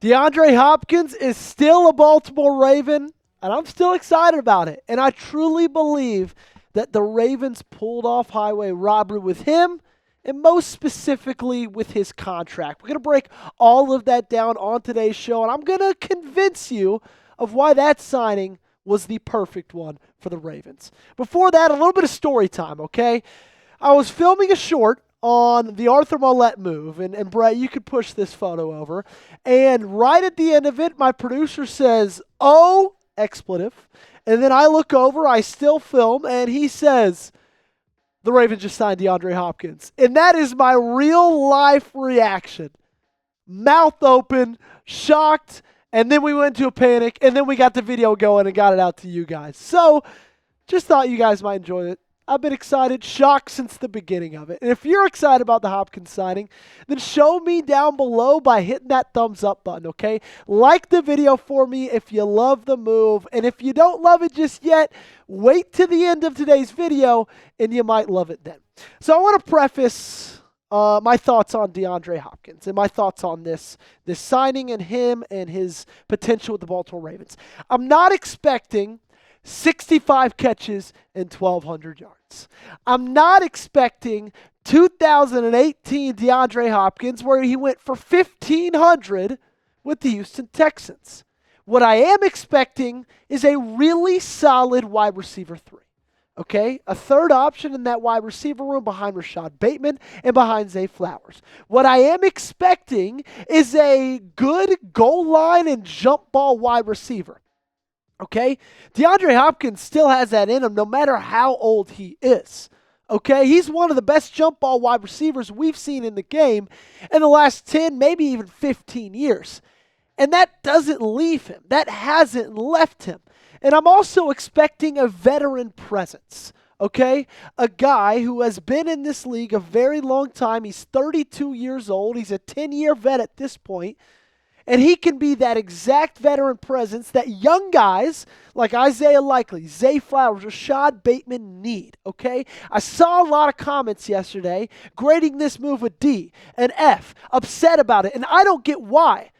DeAndre Hopkins is still a Baltimore Raven, and I'm still excited about it. And I truly believe that the Ravens pulled off highway robbery with him, and most specifically with his contract. We're going to break all of that down on today's show, and I'm going to convince you of why that signing was the perfect one for the Ravens. Before that, a little bit of story time, okay? I was filming a short on the Arthur Mollett move, and Brett, you could push this photo over, and right at the end of it, my producer says, "Oh," expletive, and then I look over, I still film, and he says, "The Ravens just signed DeAndre Hopkins." And that is my real life reaction. Mouth open, shocked, and then we went into a panic, and then we got the video going and got it out to you guys. So, just thought you guys might enjoy it. I've been excited, shocked since the beginning of it. And if you're excited about the Hopkins signing, then show me down below by hitting that thumbs up button, okay? Like the video for me if you love the move. And if you don't love it just yet, wait to the end of today's video and you might love it then. So I want to preface my thoughts on DeAndre Hopkins and my thoughts on this signing and him and his potential with the Baltimore Ravens. I'm not expecting 65 catches and 1,200 yards. I'm not expecting 2018 DeAndre Hopkins where he went for 1,500 with the Houston Texans. What I am expecting is a really solid wide receiver 3. Okay? A third option in that wide receiver room behind Rashad Bateman and behind Zay Flowers. What I am expecting is a good goal line and jump ball wide receiver. Okay? DeAndre Hopkins still has that in him no matter how old he is. Okay? He's one of the best jump ball wide receivers we've seen in the game in the last 10, maybe even 15 years. And that doesn't leave him. That hasn't left him. And I'm also expecting a veteran presence. Okay? A guy who has been in this league a very long time. He's 32 years old. He's a 10-year vet at this point. And he can be that exact veteran presence that young guys like Isaiah Likely, Zay Flowers, Rashad Bateman need, okay? I saw a lot of comments yesterday grading this move a D, an F, upset about it, and I don't get why.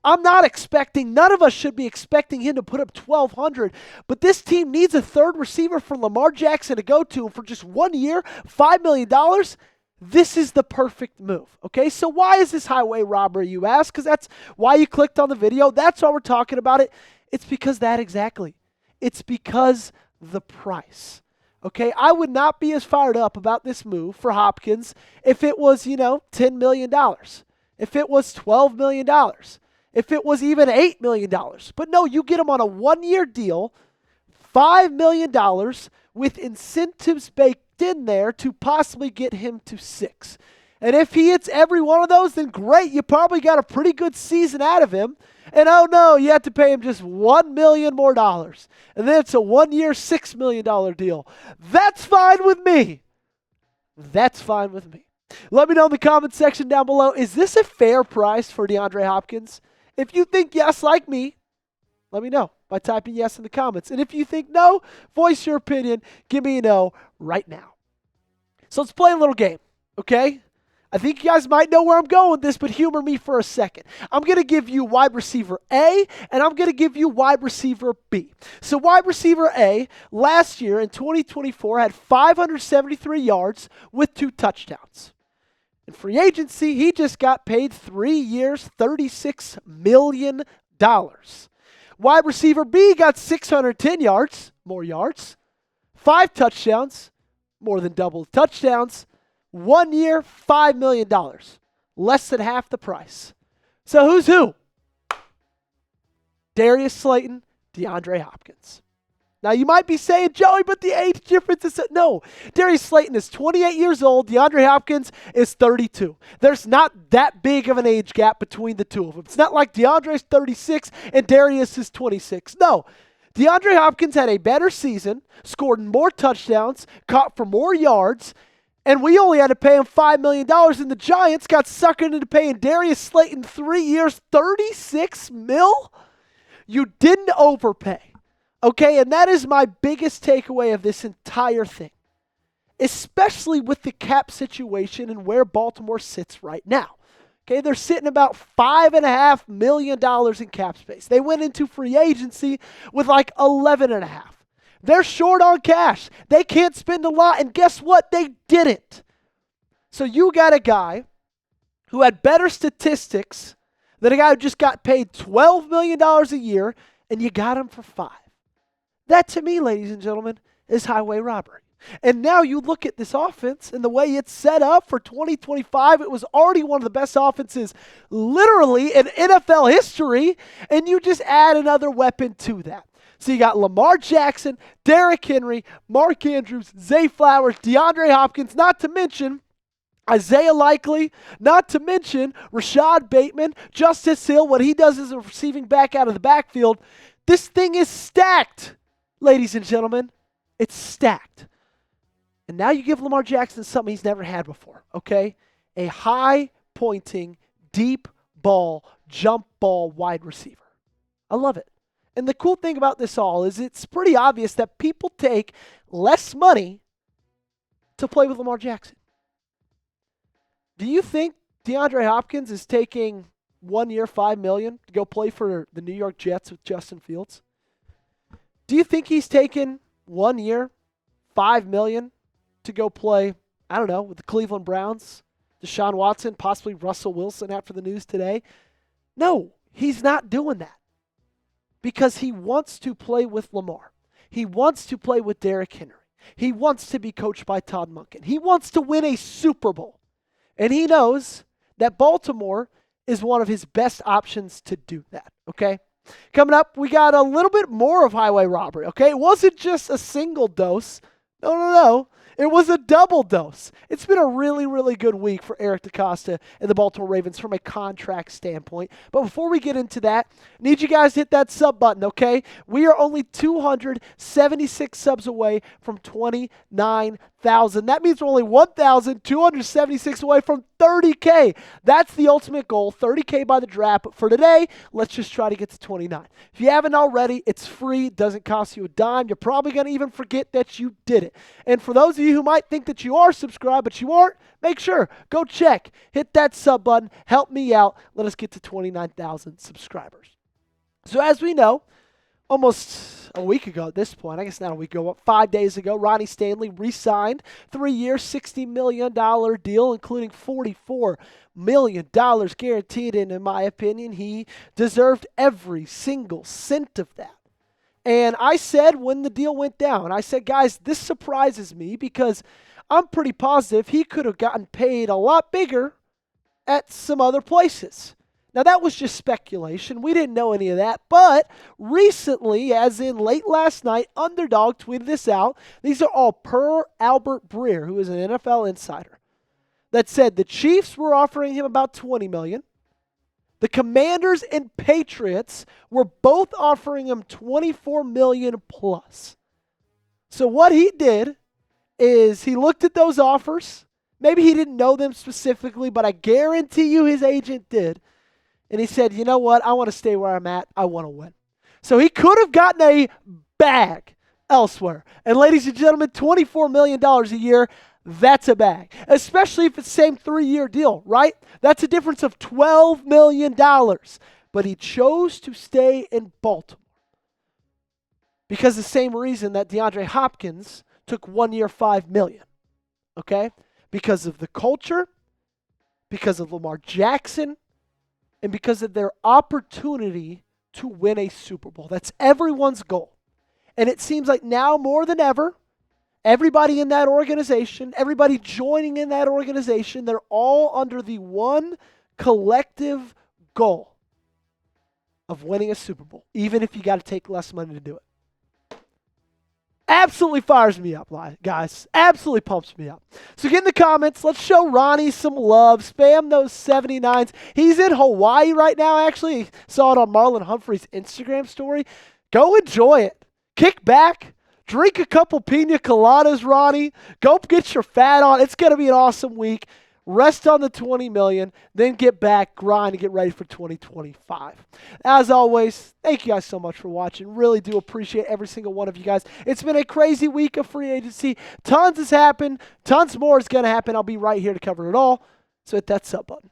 I'm not expecting, none of us should be expecting him to put up 1,200, but this team needs a third receiver for Lamar Jackson to go to for just 1 year, $5 million. This is the perfect move, okay? So why is this highway robbery, you ask? Because that's why you clicked on the video. That's why we're talking about it. It's because that exactly. It's because the price, okay? I would not be as fired up about this move for Hopkins if it was, $10 million, if it was $12 million, if it was even $8 million. But no, you get him on a 1-year deal, $5 million with incentives baked in there to possibly get him to 6. And if he hits every one of those, then great. You probably got a pretty good season out of him. And oh no, you have to pay him just $1 million more. And then it's a 1-year, $6 million deal. That's fine with me. That's fine with me. Let me know in the comment section down below, is this a fair price for DeAndre Hopkins? If you think yes, like me, let me know by typing yes in the comments. And if you think no, voice your opinion. Give me a no right now. So let's play a little game, okay? I think you guys might know where I'm going with this, but humor me for a second. I'm going to give you wide receiver A, and I'm going to give you wide receiver B. So wide receiver A, last year in 2024, had 573 yards with 2 touchdowns. In free agency, he just got paid 3 years, $36 million. Wide receiver B got 610 yards, more yards, 5 touchdowns, more than double touchdowns, 1 year, $5 million, less than half the price. So who's who? Darius Slayton, DeAndre Hopkins. Now you might be saying, Joey, but the age difference is... No, Darius Slayton is 28 years old. DeAndre Hopkins is 32. There's not that big of an age gap between the two of them. It's not like DeAndre's 36 and Darius is 26. No, DeAndre Hopkins had a better season, scored more touchdowns, caught for more yards, and we only had to pay him $5 million, and the Giants got suckered into paying Darius Slayton 3 years, $36 million? You didn't overpay. Okay, and that is my biggest takeaway of this entire thing, especially with the cap situation and where Baltimore sits right now. Okay, they're sitting about $5.5 million in cap space. They went into free agency with like 11.5. They're short on cash. They can't spend a lot, and guess what? They didn't. So you got a guy who had better statistics than a guy who just got paid $12 million a year, and you got him for 5. That, to me, ladies and gentlemen, is highway robbery. And now you look at this offense and the way it's set up for 2025, it was already one of the best offenses literally in NFL history, and you just add another weapon to that. So you got Lamar Jackson, Derrick Henry, Mark Andrews, Zay Flowers, DeAndre Hopkins, not to mention Isaiah Likely, not to mention Rashad Bateman, Justice Hill, what he does as a receiving back out of the backfield. This thing is stacked, ladies and gentlemen. It's stacked. And now you give Lamar Jackson something he's never had before, okay? A high-pointing, deep ball, jump ball wide receiver. I love it. And the cool thing about this all is it's pretty obvious that people take less money to play with Lamar Jackson. Do you think DeAndre Hopkins is taking 1 year, $5 million to go play for the New York Jets with Justin Fields? Do you think he's taking 1 year, $5 million to go play, I don't know, with the Cleveland Browns, Deshaun Watson, possibly Russell Wilson after the news today? No, he's not doing that because he wants to play with Lamar. He wants to play with Derrick Henry. He wants to be coached by Todd Monken. He wants to win a Super Bowl. And he knows that Baltimore is one of his best options to do that, okay? Coming up, we got a little bit more of highway robbery, okay? It wasn't just a single dose. No. It was a double dose. It's been a really, really good week for Eric DeCosta and the Baltimore Ravens from a contract standpoint. But before we get into that, I need you guys to hit that sub button, okay? We are only 276 subs away from 29,000. That means we're only 1,276 away from 30K. That's the ultimate goal, 30K by the draft. But for today, let's just try to get to 29. If you haven't already, it's free, doesn't cost you a dime. You're probably going to even forget that you did it. And for those of you who might think that you are subscribed, but you aren't, make sure, go check, hit that sub button, help me out. Let us get to 29,000 subscribers. So as we know, almost a week ago at this point, I guess not a week ago, 5 days ago, Ronnie Stanley re-signed 3-year, $60 million deal, including $44 million guaranteed. And in my opinion, he deserved every single cent of that. And I said when the deal went down, I said, guys, this surprises me because I'm pretty positive he could have gotten paid a lot bigger at some other places. Now, that was just speculation. We didn't know any of that. But recently, as in late last night, Underdog tweeted this out. These are all per Albert Breer, who is an NFL insider, that said the Chiefs were offering him about $20 million. The Commanders and Patriots were both offering him $24 million plus. So what he did is he looked at those offers. Maybe he didn't know them specifically, but I guarantee you his agent did. And he said, you know what? I want to stay where I'm at. I want to win. So he could have gotten a bag elsewhere. And ladies and gentlemen, $24 million a year, that's a bag. Especially if it's the same 3-year deal, right? That's a difference of $12 million. But he chose to stay in Baltimore. Because the same reason that DeAndre Hopkins took 1 year, $5 million. Okay? Because of the culture, because of Lamar Jackson, and because of their opportunity to win a Super Bowl. That's everyone's goal. And it seems like now more than ever, everybody in that organization, everybody joining in that organization, they're all under the one collective goal of winning a Super Bowl, even if you got to take less money to do it. Absolutely fires me up, guys. Absolutely pumps me up. So get in the comments. Let's show Ronnie some love. Spam those 79s. He's in Hawaii right now, actually. Saw it on Marlon Humphrey's Instagram story. Go enjoy it. Kick back. Drink a couple pina coladas, Ronnie. Go get your fat on. It's going to be an awesome week. Rest on the $20 million, then get back, grind, and get ready for 2025. As always, thank you guys so much for watching. Really do appreciate every single one of you guys. It's been a crazy week of free agency. Tons has happened. Tons more is going to happen. I'll be right here to cover it all. So hit that sub button.